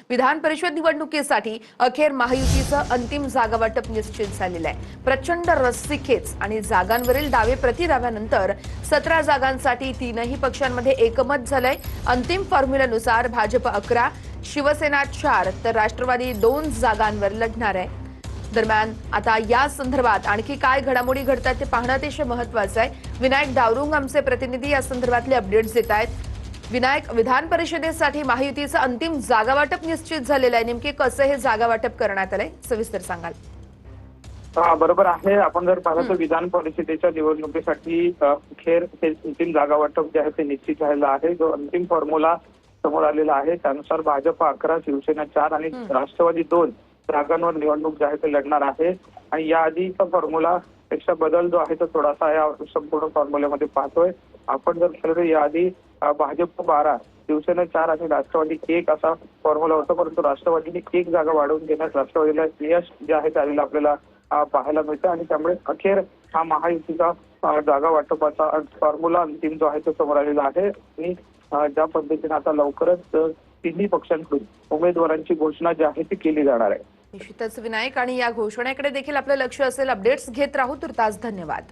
विधान परिषद निवडणुकीसाठी अखेर महायुतीचं अंतिम जागा वाटप निश्चित झालेलं आहे। प्रचंड रस्सीखेच आणि जागांवरील दावे प्रतिदाव्यानंतर 17 जागांसाठी तीनही पक्षांमध्ये एकमत झालंय। अंतिम फॉर्म्युल्यानुसार भाजप 11, शिवसेना 4 तर राष्ट्रवादी 2 जागांवर लढणार आहे। दरम्यान आता या संदर्भात आणखी काय घडामोडी घडतात ते पाहणं अतिशय महत्त्वाचं आहे। विनायक डावरुंग आमचे प्रतिनिधी या संदर्भातले अपडेट्स देत आहेत। विनायक, विधान परिषदेसाठी महायुतीचं अंतिम जागा वाटप निश्चित झालेलं आहे। नेमके कसं हे जागा वाटप करण्यात आलंय सविस्तर सांगाल? बरोबर आहे। आपण जर पाहिलं तर विधान परिषदेच्या निवडणुकीसाठी अखेर हे अंतिम जागा वाटप जे आहे ते निश्चित झालेलं आहे। जो अंतिम फॉर्म्युला समोर आलेला आहे त्यानुसार भाजप 11, शिवसेना 4 आणि राष्ट्रवादी 2 जागांवर निवडणूक जे आहे ते लढणार आहे। आणि याआधीचा फॉर्म्युला पेक्षा बदल जो आहे तो थोडासा या संपूर्ण फॉर्म्युल्यामध्ये पाहतोय आपण। जर पाहिलं तर याआधी भाजप 12, शिवसेना 4 आणि राष्ट्रवादी 1 असा फॉर्म्युला होता, परंतु राष्ट्रवादीने 1 जागा वाढवून घेण्यास राष्ट्रवादीला यश जे आहे ते आलेलं आपल्याला पाहायला मिळतं। आणि त्यामुळे अखेर हा महायुतीचा जागा वाटपाचा फॉर्म्युला अंतिम जो आहे तो समोर आलेला आहे। आणि ज्या पद्धतीने आता लवकरच तिन्ही पक्षांकडून उमेदवारांची घोषणा जी आहे ती केली जाणार आहे। निश्चितच विनायक, आणि या घोषणेकडे देखील आपलं लक्ष असेल। अपडेट्स घेत राहू। तुर्तास धन्यवाद।